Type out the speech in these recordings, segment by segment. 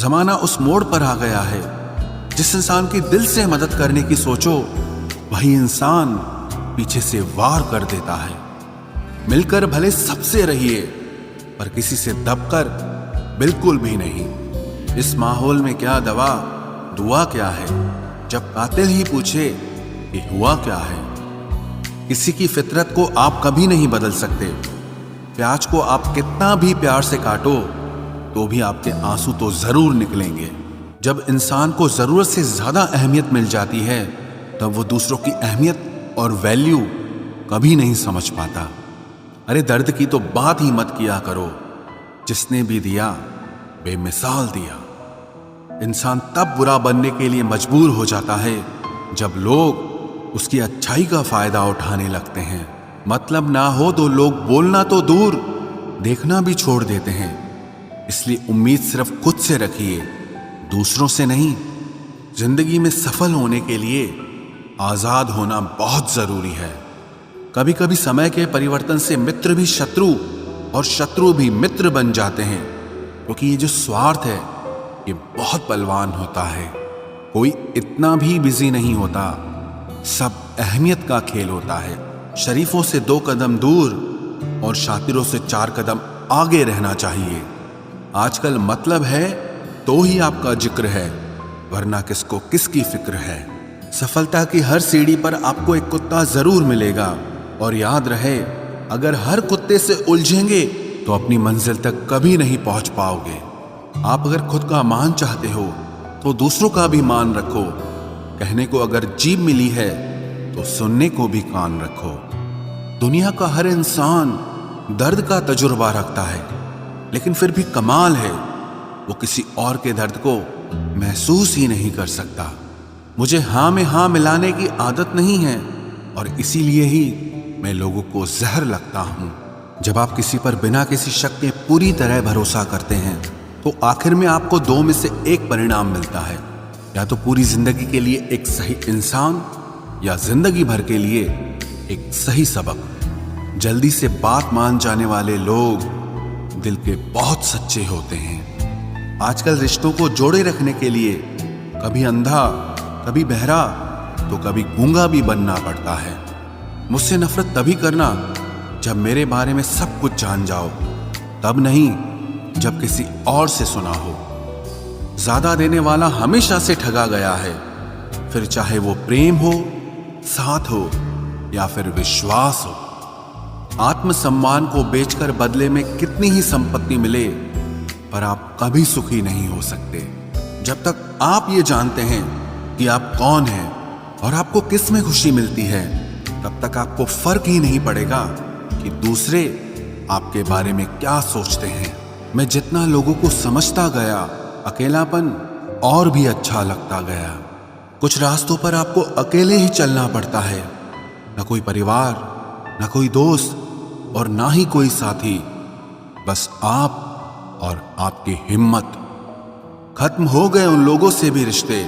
जमाना उस मोड़ पर आ गया है, जिस इंसान की दिल से मदद करने की सोचो, वही इंसान पीछे से वार कर देता है। मिलकर भले सबसे रहिए, पर किसी से दबकर बिल्कुल भी नहीं। इस माहौल में क्या दवा, दुआ क्या है, जब कातिल ही पूछे कि हुआ क्या है। किसी की फितरत को आप कभी नहीं बदल सकते। प्याज को आप कितना भी प्यार से काटो तो भी आपके आंसू तो जरूर निकलेंगे। जब इंसान को जरूरत से ज्यादा अहमियत मिल जाती है, तब वो दूसरों की अहमियत और वैल्यू कभी नहीं समझ पाता। अरे दर्द की तो बात ही मत किया करो, जिसने भी दिया बेमिसाल दिया। इंसान तब बुरा बनने के लिए मजबूर हो जाता है जब लोग उसकी अच्छाई का फायदा उठाने लगते हैं। मतलब ना हो तो लोग बोलना तो दूर, देखना भी छोड़ देते हैं। इसलिए उम्मीद सिर्फ खुद से रखिए, दूसरों से नहीं। जिंदगी में सफल होने के लिए आजाद होना बहुत जरूरी है। कभी कभी समय के परिवर्तन से मित्र भी शत्रु और शत्रु भी मित्र बन जाते हैं, क्योंकि ये जो स्वार्थ है ये बहुत बलवान होता है। कोई इतना भी बिजी नहीं होता, सब अहमियत का खेल होता है। शरीफों से 2 कदम दूर और शातिरों से 4 कदम आगे रहना चाहिए। आजकल मतलब है तो ही आपका जिक्र है, वरना किसको किसकी फिक्र है। सफलता की हर सीढ़ी पर आपको एक कुत्ता जरूर मिलेगा, और याद रहे, अगर हर कुत्ते से उलझेंगे तो अपनी मंजिल तक कभी नहीं पहुंच पाओगे। आप अगर खुद का मान चाहते हो तो दूसरों का भी मान रखो। कहने को अगर जीभ मिली है तो सुनने को भी कान रखो। दुनिया का हर इंसान दर्द का तजुर्बा रखता है, लेकिन फिर भी कमाल है, वो किसी और के दर्द को महसूस ही नहीं कर सकता। मुझे हाँ में हाँ मिलाने की आदत नहीं है, और इसीलिए ही मैं लोगों को जहर लगता हूं। जब आप किसी पर बिना किसी शक के पूरी तरह भरोसा करते हैं, तो आखिर में आपको 2 में से एक परिणाम मिलता है। या तो पूरी जिंदगी के लिए एक सही इंसान, या जिंदगी भर के लिए एक सही सबक। जल्दी से बात मान जाने वाले लोग दिल के बहुत सच्चे होते हैं। आजकल रिश्तों को जोड़े रखने के लिए कभी अंधा, कभी बहरा, तो कभी गूंगा भी बनना पड़ता है। मुझसे नफरत तभी करना जब मेरे बारे में सब कुछ जान जाओ, तब नहीं जब किसी और से सुना हो। ज्यादा देने वाला हमेशा से ठगा गया है, फिर चाहे वो प्रेम हो, साथ हो, या फिर विश्वास हो। आत्मसम्मान को बेचकर बदले में कितनी ही संपत्ति मिले, पर आप कभी सुखी नहीं हो सकते। जब तक आप ये जानते हैं कि आप कौन हैं और आपको किस में खुशी मिलती है, तब तक आपको फर्क ही नहीं पड़ेगा कि दूसरे आपके बारे में क्या सोचते हैं। मैं जितना लोगों को समझता गया, अकेलापन और भी अच्छा लगता गया। कुछ रास्तों पर आपको अकेले ही चलना पड़ता है, न कोई परिवार, न कोई दोस्त, और ना ही कोई साथी। बस आप और आपकी हिम्मत। खत्म हो गए उन लोगों से भी रिश्ते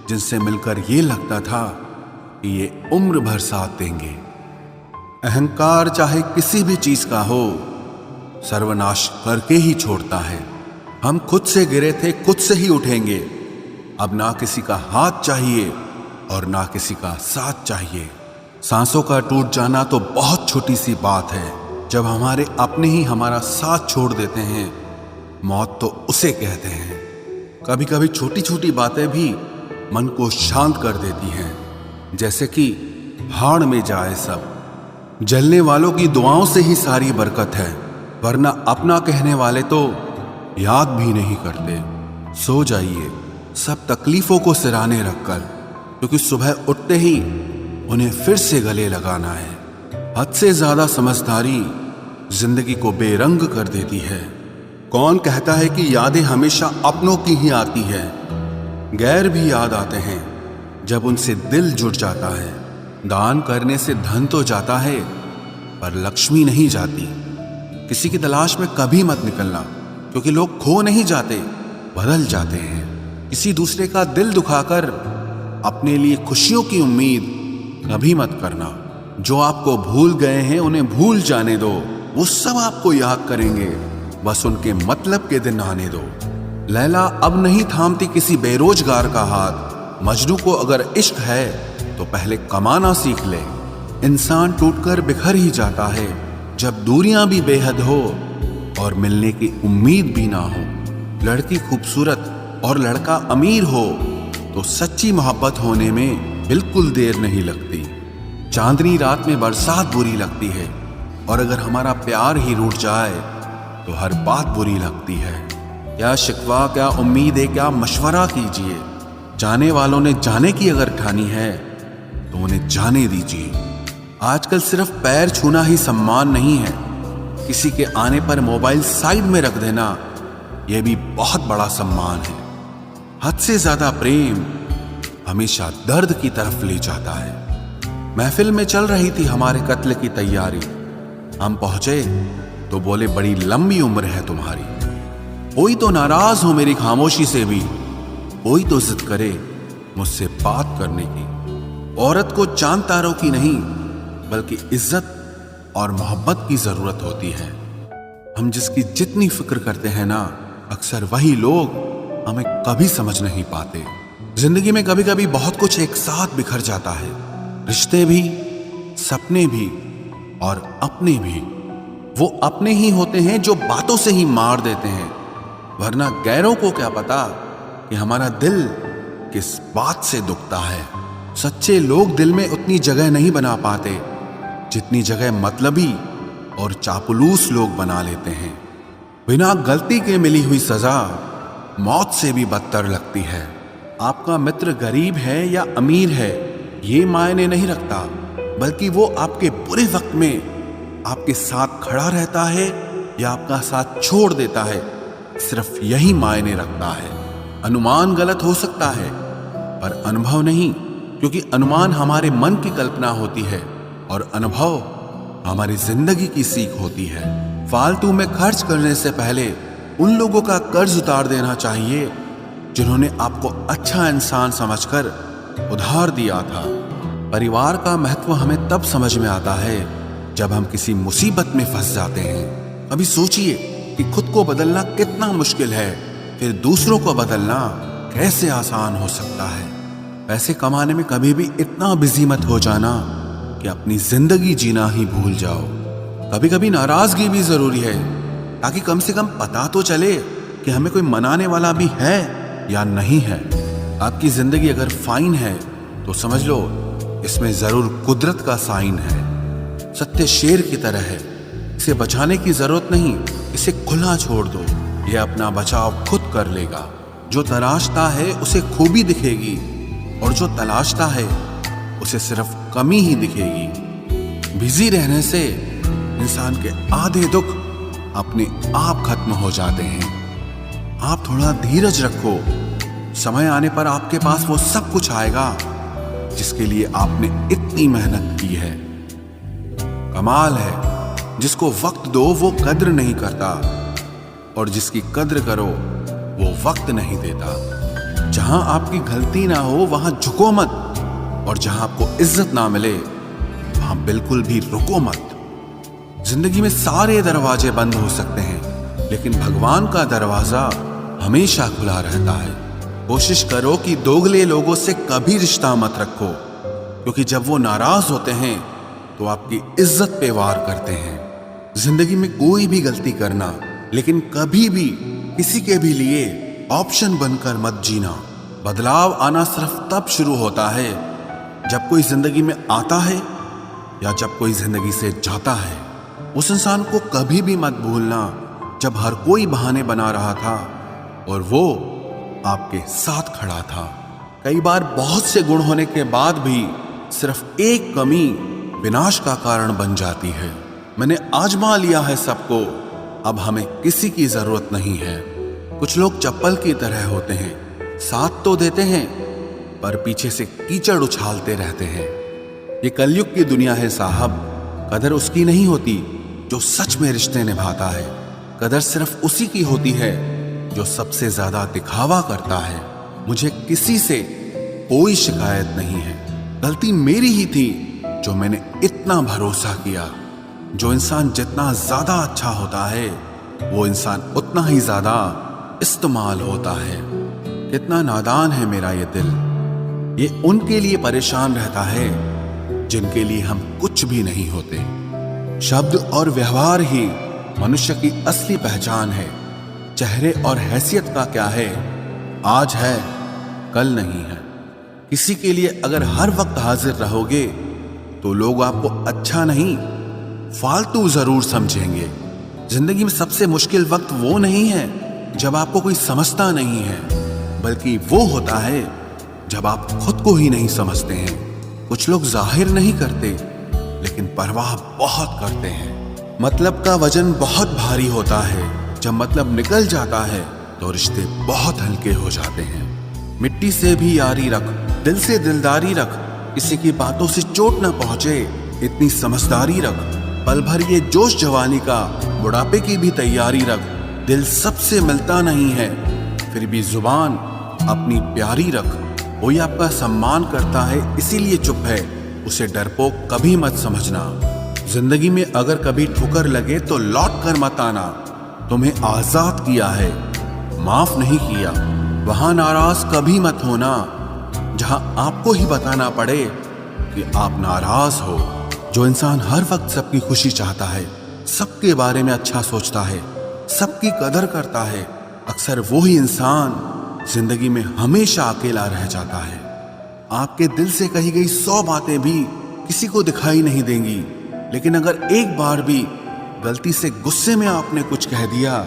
जिनसे मिलकर ये लगता था कि ये उम्र भर साथ देंगे। अहंकार चाहे किसी भी चीज का हो, सर्वनाश करके ही छोड़ता है। हम खुद से गिरे थे, खुद से ही उठेंगे। अब ना किसी का हाथ चाहिए और ना किसी का साथ चाहिए। सांसों का टूट जाना तो बहुत छोटी सी बात है। जब हमारे अपने ही हमारा साथ छोड़ देते हैं, मौत तो उसे कहते हैं। कभी कभी छोटी छोटी बातें भी मन को शांत कर देती हैं, जैसे कि भाड़ में जाए सब। जलने वालों की दुआओं से ही सारी बरकत है, वरना अपना कहने वाले तो याद भी नहीं करते। सो जाइए सब तकलीफों को सिराने रखकर, क्योंकि सुबह उठते ही उन्हें फिर से गले लगाना है। हद से ज्यादा समझदारी जिंदगी को बेरंग कर देती है। कौन कहता है कि यादें हमेशा अपनों की ही आती है? गैर भी याद आते हैं जब उनसे दिल जुड़ जाता है। दान करने से धन तो जाता है, पर लक्ष्मी नहीं जाती। किसी की तलाश में कभी मत निकलना, क्योंकि लोग खो नहीं जाते, बदल जाते हैं। किसी दूसरे का दिल दुखाकर अपने लिए खुशियों की उम्मीद कभी मत करना। जो आपको भूल गए हैं उन्हें भूल जाने दो, वो सब आपको याद करेंगे, बस उनके मतलब के दिन आने दो। लैला अब नहीं थामती किसी बेरोजगार का हाथ। मजनू को अगर इश्क है तो पहले कमाना सीख ले। इंसान टूटकर बिखर ही जाता है जब दूरियां भी बेहद हो और मिलने की उम्मीद भी ना हो। लड़की खूबसूरत और लड़का अमीर हो तो सच्ची मोहब्बत होने में बिल्कुल देर नहीं लगती। चांदनी रात में बरसात बुरी लगती है और अगर हमारा प्यार ही रूठ जाए तो हर बात बुरी लगती है। क्या शिकवा, क्या उम्मीद है, क्या मशवरा कीजिए। जाने वालों ने जाने की अगर ठानी है तो उन्हें जाने दीजिए। आजकल सिर्फ पैर छूना ही सम्मान नहीं है, किसी के आने पर मोबाइल साइड में रख देना यह भी बहुत बड़ा सम्मान है। हद से ज्यादा प्रेम हमेशा दर्द की तरफ ले जाता है। महफिल में चल रही थी हमारे कत्ल की तैयारी। हम पहुंचे तो बोले बड़ी लंबी उम्र है तुम्हारी। कोई तो नाराज हो मेरी खामोशी से भी, कोई तो जिद करे मुझसे बात करने की। औरत को चांद तारों की नहीं बल्कि इज्जत और मोहब्बत की जरूरत होती है। हम जिसकी जितनी फिक्र करते हैं ना, अक्सर वही लोग हमें कभी समझ नहीं पाते। जिंदगी में कभी कभी बहुत कुछ एक साथ बिखर जाता है, रिश्ते भी, सपने भी और अपने भी। वो अपने ही होते हैं जो बातों से ही मार देते हैं, वरना गैरों को क्या पता कि हमारा दिल किस बात से दुखता है। सच्चे लोग दिल में उतनी जगह नहीं बना पाते जितनी जगह मतलबी और चापलूस लोग बना लेते हैं। बिना गलती के मिली हुई सजा मौत से भी बदतर लगती है। आपका मित्र गरीब है या अमीर है ये मायने नहीं रखता, बल्कि वो आपके बुरे वक्त में आपके साथ खड़ा रहता है या आपका साथ छोड़ देता है, सिर्फ यही मायने रखता है। अनुमान गलत हो सकता है पर अनुभव नहीं, क्योंकि अनुमान हमारे मन की कल्पना होती है और अनुभव हमारी जिंदगी की सीख होती है। फालतू में खर्च करने से पहले उन लोगों का कर्ज उतार देना चाहिए जिन्होंने आपको अच्छा इंसान समझकर उधार दिया था। परिवार का महत्व हमें तब समझ में आता है जब हम किसी मुसीबत में फंस जाते हैं। अभी सोचिए कि खुद को बदलना कितना मुश्किल है, फिर दूसरों को बदलना कैसे आसान हो सकता है। पैसे कमाने में कभी भी इतना बिजी मत हो जाना कि अपनी जिंदगी जीना ही भूल जाओ। कभी कभी नाराजगी भी जरूरी है, ताकि कम से कम पता तो चले कि हमें कोई मनाने वाला भी है या नहीं है। आपकी जिंदगी अगर फाइन है तो समझ लो इसमें जरूर कुदरत का साइन है। सत्य शेर की तरह है, इसे बचाने की जरूरत नहीं, इसे खुला छोड़ दो, यह अपना बचाव खुद कर लेगा। जो तलाशता है उसे खूबी दिखेगी और जो तलाशता है उसे सिर्फ कमी ही दिखेगी। बिजी रहने से इंसान के आधे दुख अपने आप खत्म हो जाते हैं। आप थोड़ा धीरज रखो, समय आने पर आपके पास वो सब कुछ आएगा जिसके लिए आपने इतनी मेहनत की है। कमाल है जिसको वक्त दो वो कद्र नहीं करता, और जिसकी कद्र करो वो वक्त नहीं देता। जहां आपकी गलती ना हो वहां झुको मत, और जहां आपको इज्जत ना मिले वहां बिल्कुल भी रुको मत। जिंदगी में सारे दरवाजे बंद हो सकते हैं, लेकिन भगवान का दरवाजा हमेशा खुला रहता है। कोशिश करो कि दोगले लोगों से कभी रिश्ता मत रखो, क्योंकि जब वो नाराज होते हैं तो आपकी इज्जत पे वार करते हैं। जिंदगी में कोई भी गलती करना, लेकिन कभी भी किसी के भी लिए ऑप्शन बनकर मत जीना। बदलाव आना सिर्फ तब शुरू होता है जब कोई जिंदगी में आता है या जब कोई जिंदगी से जाता है। उस इंसान को कभी भी मत भूलना जब हर कोई बहाने बना रहा था और वो आपके साथ खड़ा था। कई बार बहुत से गुण होने के बाद भी सिर्फ एक कमी विनाश का कारण बन जाती है। मैंने आजमा लिया है सबको, अब हमें किसी की जरूरत नहीं है। कुछ लोग चप्पल की तरह होते हैं, साथ तो देते हैं पर पीछे से कीचड़ उछालते रहते हैं। ये कलयुग की दुनिया है साहब। कदर उसकी नहीं होती जो सच में रिश्ते निभाता है, कदर सिर्फ उसी की होती है जो सबसे ज्यादा दिखावा करता है। मुझे किसी से कोई शिकायत नहीं है, गलती मेरी ही थी जो मैंने इतना भरोसा किया। जो इंसान जितना ज्यादा अच्छा होता है वो इंसान उतना ही ज्यादा इस्तेमाल होता है। कितना नादान है मेरा ये दिल, ये उनके लिए परेशान रहता है जिनके लिए हम कुछ भी नहीं होते। शब्द और व्यवहार ही मनुष्य की असली पहचान है। चेहरे और हैसियत का क्या है, आज है कल नहीं है। किसी के लिए अगर हर वक्त हाजिर रहोगे तो लोग आपको अच्छा नहीं फालतू जरूर समझेंगे। जिंदगी में सबसे मुश्किल वक्त वो नहीं है जब आपको कोई समझता नहीं है, बल्कि वो होता है जब आप खुद को ही नहीं समझते हैं। कुछ लोग जाहिर नहीं करते लेकिन परवाह बहुत करते हैं। मतलब का वजन बहुत भारी होता है, जब मतलब निकल जाता है तो रिश्ते बहुत हल्के हो जाते हैं। मिट्टी से भी यारी रख, दिल से दिलदारी रख, किसी की बातों से चोट न पहुंचे इतनी समझदारी रख। पल भर ये जोश जवानी का, बुढ़ापे की भी तैयारी रख। दिल सबसे मिलता नहीं है फिर भी जुबान अपनी प्यारी रख। कोई आपका सम्मान करता है इसीलिए चुप है, उसे डरपोक कभी मत समझना। जिंदगी में अगर कभी ठुकर लगे तो लौट कर मत आना। तुम्हें आजाद किया है, माफ नहीं किया। वहां नाराज कभी मत होना जहां आपको ही बताना पड़े कि आप नाराज हो। जो इंसान हर वक्त सबकी खुशी चाहता है, सबके बारे में अच्छा सोचता है, सबकी कदर करता है, अक्सर वो ही इंसान जिंदगी में हमेशा अकेला रह जाता है। आपके दिल से कही गई 100 बातें भी किसी को दिखाई नहीं देंगी, लेकिन अगर एक बार भी गलती से गुस्से में आपने कुछ कह दिया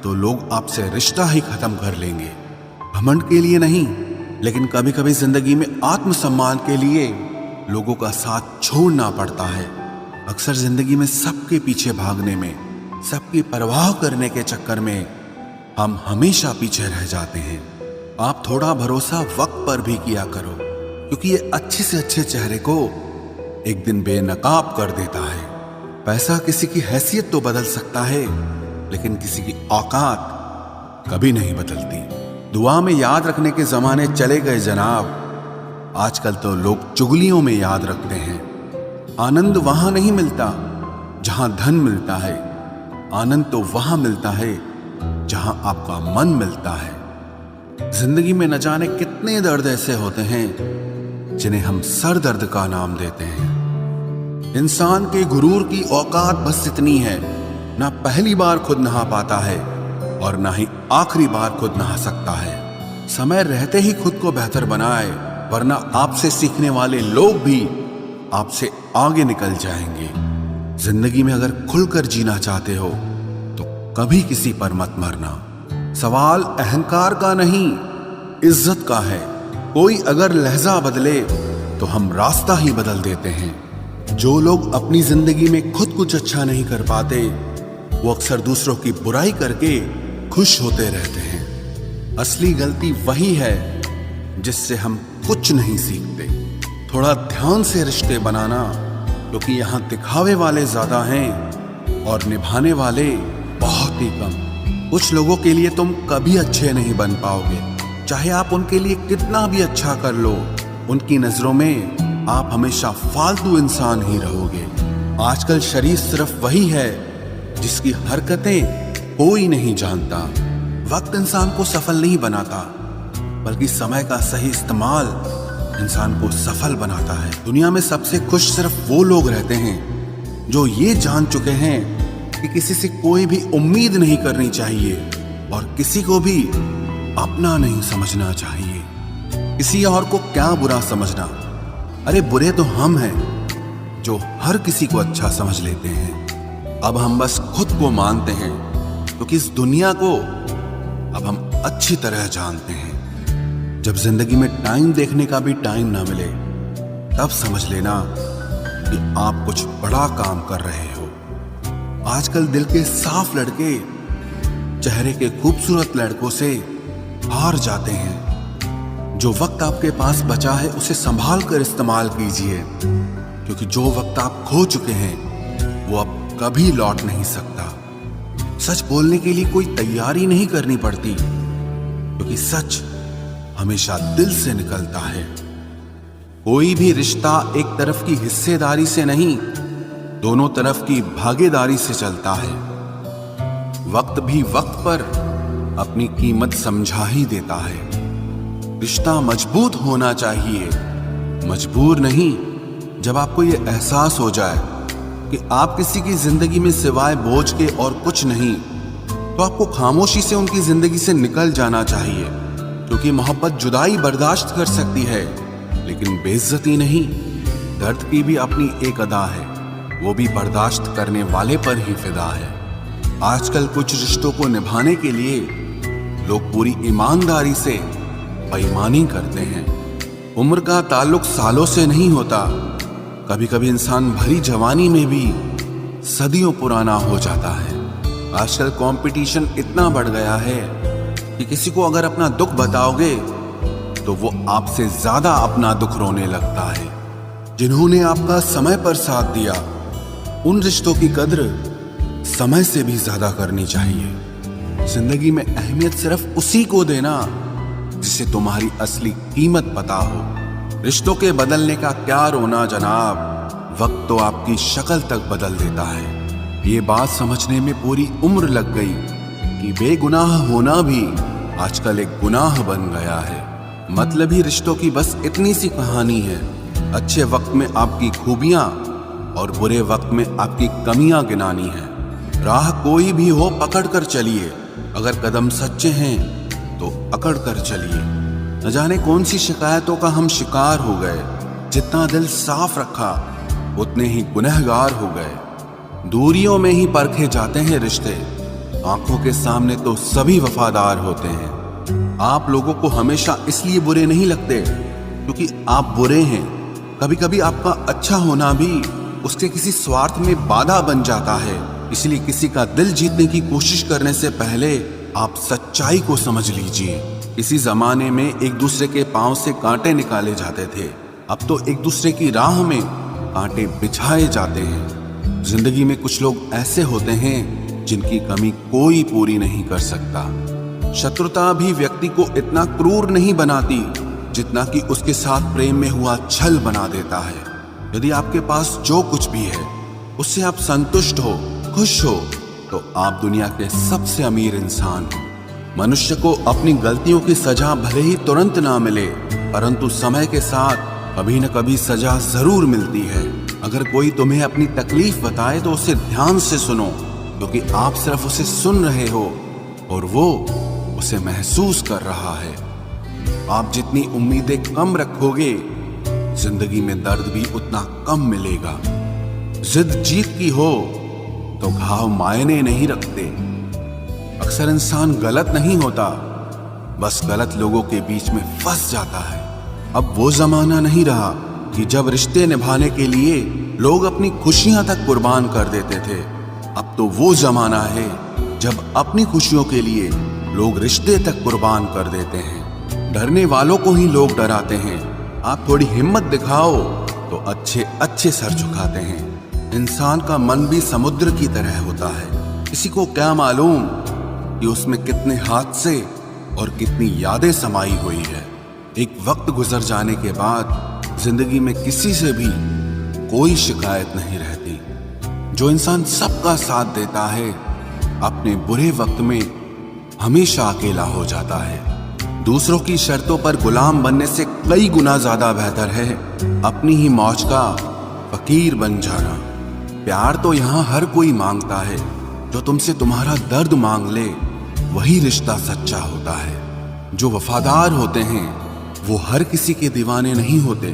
तो लोग आपसे रिश्ता ही खत्म कर लेंगे। घमंड के लिए नहीं, लेकिन कभी कभी जिंदगी में आत्मसम्मान के लिए लोगों का साथ छोड़ना पड़ता है। अक्सर जिंदगी में सबके पीछे भागने में, सबकी परवाह करने के चक्कर में हम हमेशा पीछे रह जाते हैं। आप थोड़ा भरोसा वक्त पर भी किया करो, क्योंकि ये अच्छे से अच्छे चेहरे को एक दिन बेनकाब कर देता है। पैसा किसी की हैसियत तो बदल सकता है, लेकिन किसी की औकात कभी नहीं बदलती। दुआ में याद रखने के जमाने चले गए जनाब, आजकल तो लोग चुगलियों में याद रखते हैं। आनंद वहां नहीं मिलता जहां धन मिलता है, आनंद तो वहां मिलता है जहां आपका मन मिलता है। जिंदगी में न जाने कितने दर्द ऐसे होते हैं जिन्हें हम सर दर्द का नाम देते हैं। इंसान के गुरूर की औकात बस इतनी है, ना पहली बार खुद नहा पाता है और ना ही आखिरी बार खुद नहा सकता है। समय रहते ही खुद को बेहतर बनाए, वरना आपसे सीखने वाले लोग भी आपसे आगे निकल जाएंगे। जिंदगी में अगर खुलकर जीना चाहते हो तो कभी किसी पर मत मरना। सवाल अहंकार का नहीं, इज्जत का है। कोई अगर लहजा बदले तो हम रास्ता ही बदल देते हैं। जो लोग अपनी जिंदगी में खुद कुछ अच्छा नहीं कर पाते, वो अक्सर दूसरों की बुराई करके खुश होते रहते हैं। असली गलती वही है जिससे हम कुछ नहीं सीखते। थोड़ा ध्यान से रिश्ते बनाना, क्योंकि यहाँ दिखावे वाले ज्यादा हैं और निभाने वाले बहुत ही कम। कुछ लोगों के लिए तुम कभी अच्छे नहीं बन पाओगे, चाहे आप उनके लिए कितना भी अच्छा कर लो। उनकी नजरों में आप हमेशा फालतू इंसान ही रहोगे। आजकल शरीर सिर्फ वही है जिसकी हरकतें कोई नहीं जानता। वक्त इंसान को सफल नहीं बनाता, बल्कि समय का सही इस्तेमाल इंसान को सफल बनाता है। दुनिया में सबसे खुश सिर्फ वो लोग रहते हैं जो ये जान चुके हैं कि किसी से कोई भी उम्मीद नहीं करनी चाहिए और किसी को भी अपना नहीं समझना चाहिए। किसी और को क्या बुरा समझना, अरे बुरे तो हम हैं जो हर किसी को अच्छा समझ लेते हैं। अब हम बस खुद को मानते हैं, क्योंकि इस दुनिया को अब हम अच्छी तरह जानते हैं। जब जिंदगी में टाइम देखने का भी टाइम ना मिले, तब समझ लेना कि आप कुछ बड़ा काम कर रहे हो। आजकल दिल के साफ लड़के चेहरे के खूबसूरत लड़कों से हार जाते हैं। जो वक्त आपके पास बचा है उसे संभाल कर इस्तेमाल कीजिए, क्योंकि जो वक्त आप खो चुके हैं वो अब कभी लौट नहीं सकता। सच बोलने के लिए कोई तैयारी नहीं करनी पड़ती, क्योंकि सच हमेशा दिल से निकलता है। कोई भी रिश्ता एक तरफ की हिस्सेदारी से नहीं, दोनों तरफ की भागीदारी से चलता है। वक्त भी वक्त पर अपनी कीमत समझा ही देता है। रिश्ता मजबूत होना चाहिए, मजबूर नहीं। जब आपको ये एहसास हो जाए कि आप किसी की जिंदगी में सिवाय बोझ के और कुछ नहीं, तो आपको खामोशी से उनकी जिंदगी से निकल जाना चाहिए। क्योंकि मोहब्बत जुदाई बर्दाश्त कर सकती है, लेकिन बेइज्जती नहीं। दर्द की भी अपनी एक अदा है, वो भी बर्दाश्त करने वाले पर ही फिदा है। आजकल कुछ रिश्तों को निभाने के लिए लोग पूरी ईमानदारी से बेईमानी करते हैं। उम्र का ताल्लुक सालों से नहीं होता। कभी कभी इंसान भरी जवानी में भी सदियों पुराना हो जाता है। आजकल कंपटीशन इतना बढ़ गया है कि किसी को अगर अपना दुख बताओगे तो वो आपसे ज्यादा अपना दुख रोने लगता है। जिन्होंने आपका समय पर साथ दिया, उन रिश्तों की कद्र समय से भी ज्यादा करनी चाहिए। जिंदगी में अहमियत सिर्फ उसी को देना जिसे तुम्हारी असली कीमत पता हो। रिश्तों के बदलने का क्या रोना जनाब, वक्त तो आपकी शक्ल तक बदल देता है। ये बात समझने में पूरी उम्र लग गई कि बेगुनाह होना भी आजकल एक गुनाह बन गया है। मतलबी रिश्तों की बस इतनी सी कहानी है। अच्छे वक्त में आपकी खूबियां और बुरे वक्त में आपकी कमियां गिनानी है। राह कोई भी हो पकड़ कर चलिए, अगर कदम सच्चे हैं तो अकड़ कर चलिए। न जाने कौन सी शिकायतों का हम शिकार हो गए। जितना दिल साफ रखा उतने ही गुनहगार हो गए। दूरियों में ही परखे जाते हैं रिश्ते, आंखों के सामने तो सभी वफादार होते हैं। आप लोगों को हमेशा इसलिए बुरे नहीं लगते क्योंकि आप बुरे हैं। कभी कभी आपका अच्छा होना भी उसके किसी स्वार्थ में बाधा बन जाता है। इसलिए किसी का दिल जीतने की कोशिश करने से पहले आप सच्चाई को समझ लीजिए। इसी जमाने में एक दूसरे के पांव से कांटे निकाले जाते थे, अब तो एक दूसरे की राह में कांटे बिछाए जाते हैं। जिंदगी में कुछ लोग ऐसे होते हैं जिनकी कमी कोई पूरी नहीं कर सकता। शत्रुता भी व्यक्ति को इतना क्रूर नहीं बनाती जितना कि उसके साथ प्रेम में हुआ छल बना देता है। यदि आपके पास जो कुछ भी है उससे आप संतुष्ट हो, खुश हो, तो आप दुनिया के सबसे अमीर इंसान हो। मनुष्य को अपनी गलतियों की सजा भले ही तुरंत ना मिले, परंतु समय के साथ कभी न कभी सजा जरूर मिलती है। अगर कोई तुम्हें अपनी तकलीफ बताए तो उसे ध्यान से सुनो, क्योंकि आप सिर्फ उसे सुन रहे हो और वो उसे महसूस कर रहा है। आप जितनी उम्मीदें कम रखोगे, जिंदगी में दर्द भी उतना कम मिलेगा। जिद जीत की हो तो घाव मायने नहीं रखते। अक्सर इंसान गलत नहीं होता, बस गलत लोगों के बीच में फंस जाता है। अब वो जमाना नहीं रहा कि जब रिश्ते निभाने के लिए लोग अपनी खुशियां तक कुर्बान कर देते थे। अब तो वो जमाना है जब अपनी खुशियों के लिए लोग रिश्ते तक कुर्बान कर देते हैं। डरने वालों को ही लोग डराते हैं। आप थोड़ी हिम्मत दिखाओ तो अच्छे अच्छे सर झुकाते हैं। इंसान का मन भी समुद्र की तरह होता है। किसी को क्या मालूम कि उसमें कितने हादसे और कितनी यादें समाई हुई है। एक वक्त गुजर जाने के बाद जिंदगी में किसी से भी कोई शिकायत नहीं रहती। जो इंसान सबका साथ देता है, अपने बुरे वक्त में हमेशा अकेला हो जाता है। दूसरों की शर्तों पर गुलाम बनने से कई गुना ज्यादा बेहतर है अपनी ही मौज का फकीर बन जाना। प्यार तो यहाँ हर कोई मांगता है। जो तुमसे तुम्हारा दर्द मांग ले, वही रिश्ता सच्चा होता है। जो वफादार होते हैं वो हर किसी के दीवाने नहीं होते।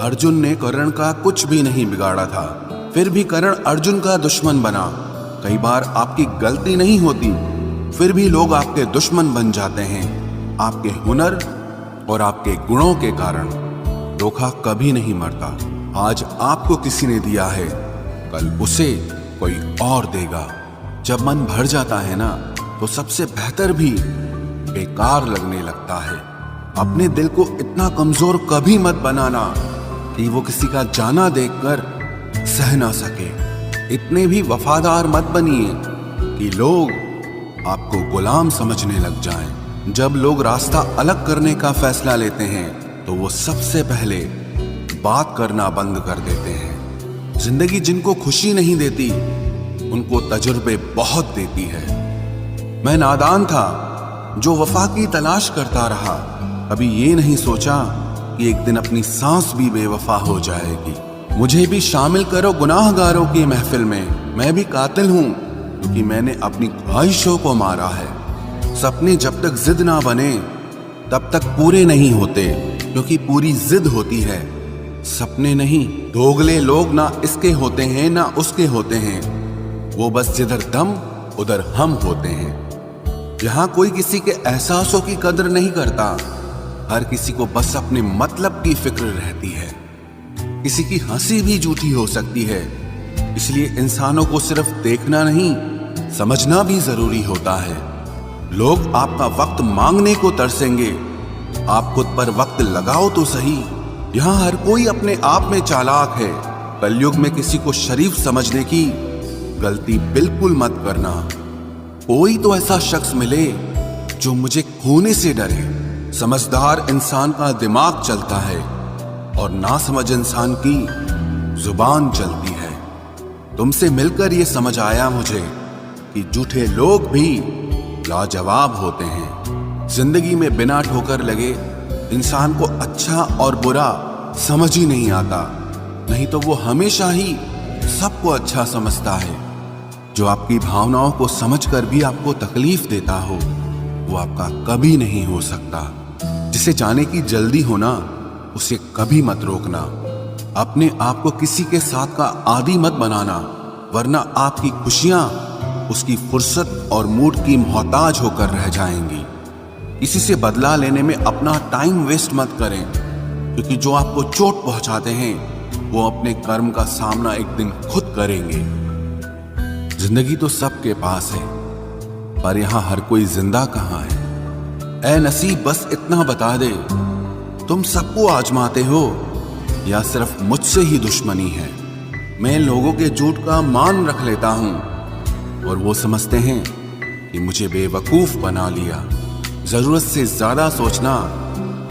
अर्जुन ने कर्ण का कुछ भी नहीं बिगाड़ा था, फिर भी कर्ण अर्जुन का दुश्मन बना। कई बार आपकी गलती नहीं होती, फिर भी लोग आपके दुश्मन बन जाते हैं। आपके हुनर और आपके गुणों के कारण। धोखा कभी नहीं मरता। आज आपको किसी ने दिया है, कल उसे कोई और देगा। जब मन भर जाता है ना, तो सबसे बेहतर भी बेकार लगने लगता है। अपने दिल को इतना कमजोर कभी मत बनाना कि वो किसी का जाना देखकर सह ना सके। इतने भी वफादार मत बनिए कि लोग आपको गुलाम समझने लग जाएं। जब लोग रास्ता अलग करने का फैसला लेते हैं तो वो सबसे पहले बात करना बंद कर देते हैं। जिंदगी जिनको खुशी नहीं देती, उनको तजुर्बे बहुत देती है। मैं नादान था, जो वफा की तलाश करता रहा, कभी ये नहीं सोचा कि एक दिन अपनी सांस भी बेवफा हो जाएगी। मुझे भी शामिल करो गुनाहगारों की महफिल में, मैं भी कातिल हूँ क्योंकि मैंने अपनी ख्वाहिशों को मारा है। सपने जब तक जिद ना बने तब तक पूरे नहीं होते, क्योंकि पूरी जिद होती है, सपने नहीं। दोगले लोग ना इसके होते हैं ना उसके होते हैं, वो बस जिधर दम उधर हम होते हैं। यहाँ कोई किसी के एहसासों की कदर नहीं करता, हर किसी को बस अपने मतलब की फिक्र रहती है। किसी की हंसी भी झूठी हो सकती है, इसलिए इंसानों को सिर्फ देखना नहीं समझना भी जरूरी होता है। लोग आपका वक्त मांगने को तरसेंगे, आप खुद पर वक्त लगाओ तो सही। यहाँ हर कोई अपने आप में चालाक है, कलयुग में किसी को शरीफ समझने की गलती बिल्कुल मत करना। कोई तो ऐसा शख्स मिले जो मुझे खोने से डरे। समझदार इंसान का दिमाग चलता है और नासमझ इंसान की जुबान चलती है। तुमसे मिलकर ये समझ आया मुझे कि झूठे लोग भी लाजवाब होते हैं। जिंदगी में बिना ठोकर लगे इंसान को अच्छा और बुरा समझ ही नहीं आता, नहीं तो वो हमेशा ही सबको अच्छा समझता है। जो आपकी भावनाओं को समझकर भी आपको तकलीफ देता हो, वो आपका कभी नहीं हो सकता। जिसे जाने की जल्दी होना, उसे कभी मत रोकना। अपने आप को किसी के साथ का आदी मत बनाना, वरना आपकी खुशियां उसकी फुर्सत और मूड की मोहताज होकर रह जाएंगी। किसी से बदला लेने में अपना टाइम वेस्ट मत करें, क्योंकि जो आपको चोट पहुंचाते हैं वो अपने कर्म का सामना एक दिन खुद करेंगे। जिंदगी तो सबके पास है, पर यहां हर कोई जिंदा कहां है। ऐ नसीब बस इतना बता दे, तुम सबको आजमाते हो या सिर्फ मुझसे ही दुश्मनी है। मैं लोगों के झूठ का मान रख लेता हूं और वो समझते हैं कि मुझे बेवकूफ बना लिया। जरूरत से ज्यादा सोचना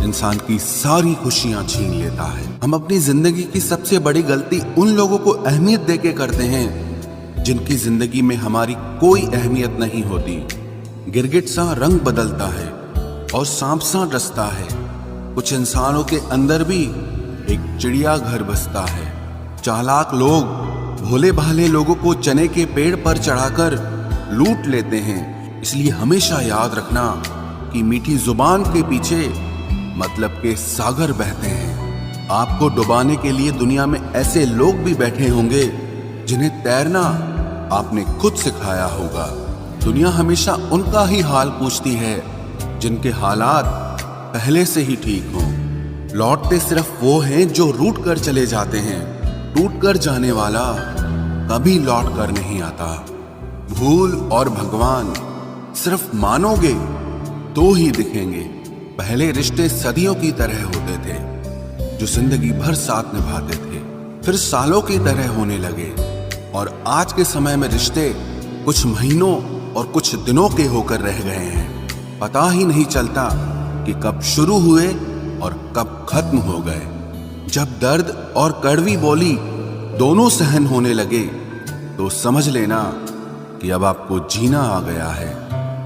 इंसान की सारी खुशियां छीन लेता है। हम अपनी जिंदगी की सबसे बड़ी गलती उन लोगों को अहमियत देके करते हैं जिनकी जिंदगी में हमारी कोई अहमियत नहीं होती। गिरगिट सा रंग बदलता है और सांप सा डसता है। कुछ इंसानों के अंदर भी एक चिड़िया घर बसता है। चालाक लोग भोले भाले लोगों को चने के पेड़ पर चढ़ाकर लूट लेते हैं। इसलिए हमेशा याद रखना कि मीठी जुबान के पीछे मतलब के सागर बहते हैं। आपको डुबाने के लिए दुनिया में ऐसे लोग भी बैठे होंगे जिन्हें तैरना आपने खुद सिखाया होगा। दुनिया हमेशा उनका ही हाल पूछती है जिनके हालात पहले से ही ठीक हों। लौटते सिर्फ वो हैं जो रूठ कर चले जाते हैं। टूट कर जाने वाला कभी लौट कर नहीं आता। भूल और भगवान सिर्फ मानोगे तो ही दिखेंगे। पहले रिश्ते सदियों की तरह होते थे, जो जिंदगी भर साथ निभाते थे, फिर सालों की तरह होने लगे। और आज के समय में रिश्ते कुछ महीनों और कुछ दिनों के होकर रह गए हैं। पता ही नहीं चलता कि कब शुरू हुए और कब खत्म हो गए। जब दर्द और कड़वी बोली दोनों सहन होने लगे तो समझ लेना कि अब आपको जीना आ गया है।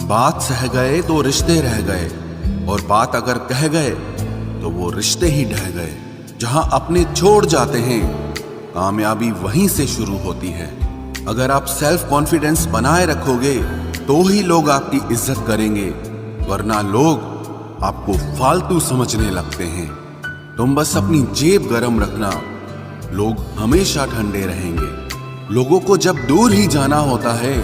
बात सह गए तो रिश्ते रह गए, और बात अगर कह गए तो वो रिश्ते ही ढह गए। जहां अपने छोड़ जाते हैं, कामयाबी वहीं से शुरू होती है। अगर आप सेल्फ कॉन्फिडेंस बनाए रखोगे तो ही लोग आपकी इज्जत करेंगे, वरना लोग आपको फालतू समझने लगते हैं। तुम बस अपनी जेब गरम रखना, लोग हमेशा ठंडे रहेंगे। लोगों को जब दूर ही जाना होता है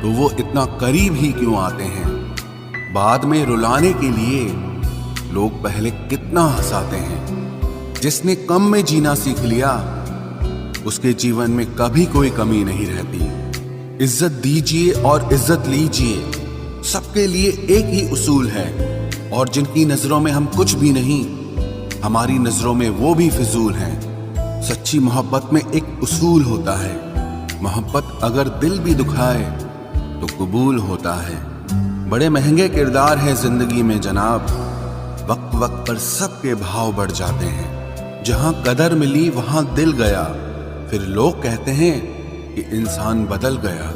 तो वो इतना करीब ही क्यों आते हैं। बाद में रुलाने के लिए लोग पहले कितना हंसाते हैं। जिसने कम में जीना सीख लिया उसके जीवन में कभी कोई कमी नहीं रहती। इज्जत दीजिए और इज्जत लीजिए, सबके लिए एक ही उसूल है। और जिनकी नजरों में हम कुछ भी नहीं, हमारी नजरों में वो भी फिजूल हैं। सच्ची मोहब्बत में एक उसूल होता है, मोहब्बत अगर दिल भी दुखाए तो कबूल होता है। बड़े महंगे किरदार है जिंदगी में जनाब, वक्त वक्त पर सबके भाव बढ़ जाते हैं। जहां कदर मिली वहां दिल गया, फिर लोग कहते हैं कि इंसान बदल गया।